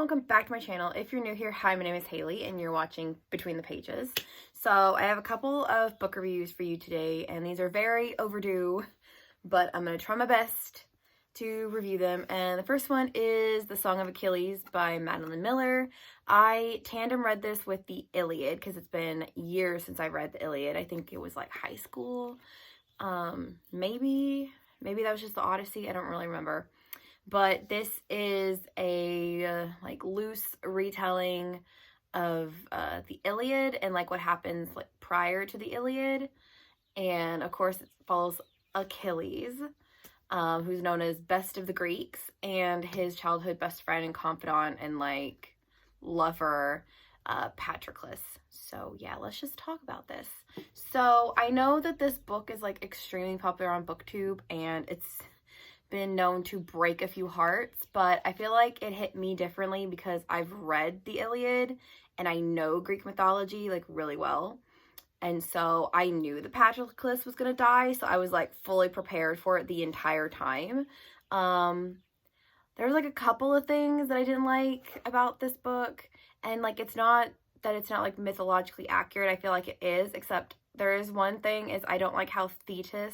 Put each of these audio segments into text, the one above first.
welcome back to my channel. If you're new here, hi, my name is Haley and you're watching Between the Pages. So I have a couple of book reviews for you today and these are very overdue, but I'm going to try my best to review them. And the first one is The Song of Achilles by Madeline Miller. I tandem read this with the Iliad because it's been years since I read the Iliad. I think it was like high school. Maybe that was just the Odyssey. I don't really remember. But this is a like loose retelling of the Iliad and like what happens like prior to the Iliad. And of course it follows Achilles, who's known as best of the Greeks, and his childhood best friend and confidant and like lover, Patroclus. So yeah, let's just talk about this. So I know that this book is like extremely popular on BookTube and it's been known to break a few hearts, but I feel like it hit me differently because I've read the Iliad and I know Greek mythology like really well. And so I knew that Patroclus was going to die, so I was like fully prepared for it the entire time. There was like a couple of things that I didn't like about this book, and like it's not that it's not like mythologically accurate. I feel like it is, except there is one thing is I don't like how Thetis,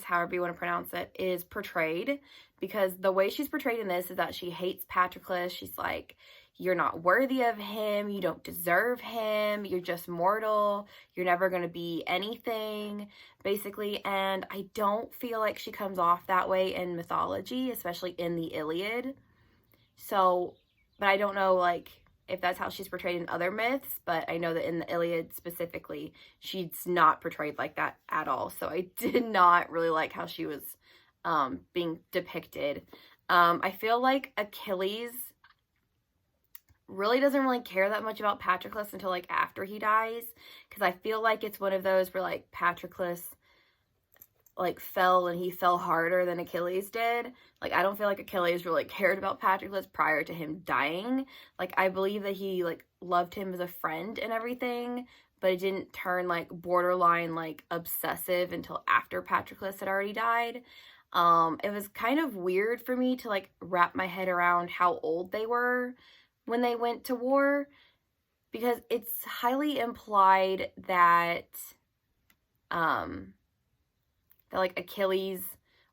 however you want to pronounce it, is portrayed, because the way she's portrayed in this is that she hates Patroclus. She's like, you're not worthy of him, you don't deserve him, you're just mortal, you're never going to be anything, basically. And I don't feel like she comes off that way in mythology, especially in the Iliad. So, but I don't know like if that's how she's portrayed in other myths, but I know that in the Iliad specifically, she's not portrayed like that at all. So I did not really like how she was being depicted. I feel like Achilles really doesn't really care that much about Patroclus until like after he dies, because I feel like it's one of those where like Patroclus like fell and he fell harder than Achilles did. Like I don't feel like Achilles really cared about Patroclus prior to him dying. Like I believe that he like loved him as a friend and everything, but it didn't turn like borderline like obsessive until after Patroclus had already died. It was kind of weird for me to like wrap my head around how old they were when they went to war, because it's highly implied that that like Achilles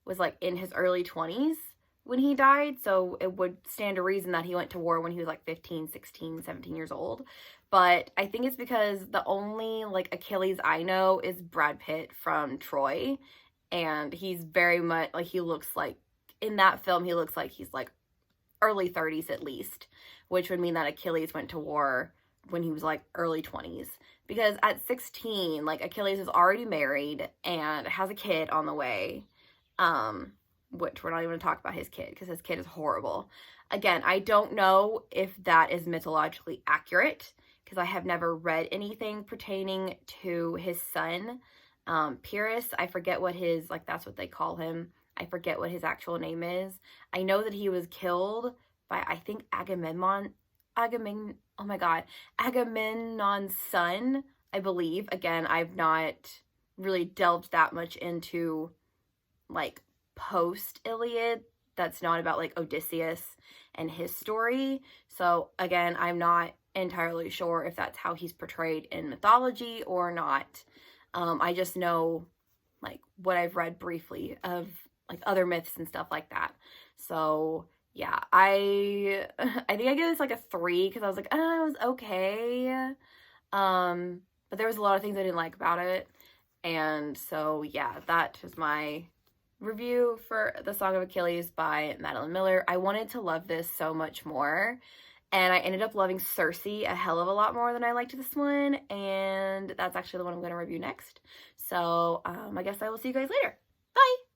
was like in his early 20s when he died, so it would stand to reason that he went to war when he was like 15, 16, 17 years old. But I think it's because the only like Achilles I know is Brad Pitt from Troy, and he's very much like, he looks like in that film he looks like he's like early 30s at least, which would mean that Achilles went to war when he was like early 20s, because at 16 like Achilles is already married and has a kid on the way, which we're not even going to talk about his kid because his kid is horrible. Again, I don't know if that is mythologically accurate because I have never read anything pertaining to his son, Pyrrhus. I forget what his, like that's what they call him, I forget what his actual name is. I know that he was killed by, I think, Agamemnon's son, I believe. Again, I've not really delved that much into like post-Iliad. That's not about like Odysseus and his story. So again, I'm not entirely sure if that's how he's portrayed in mythology or not. I just know like what I've read briefly of like other myths and stuff like that. So yeah, I think I give this like a 3 because I was like, oh, it was okay. But there was a lot of things I didn't like about it. And so yeah, that is my review for The Song of Achilles by Madeline Miller. I wanted to love this so much more, and I ended up loving Circe a hell of a lot more than I liked this one, and that's actually the one I'm going to review next. So I guess I will see you guys later. Bye!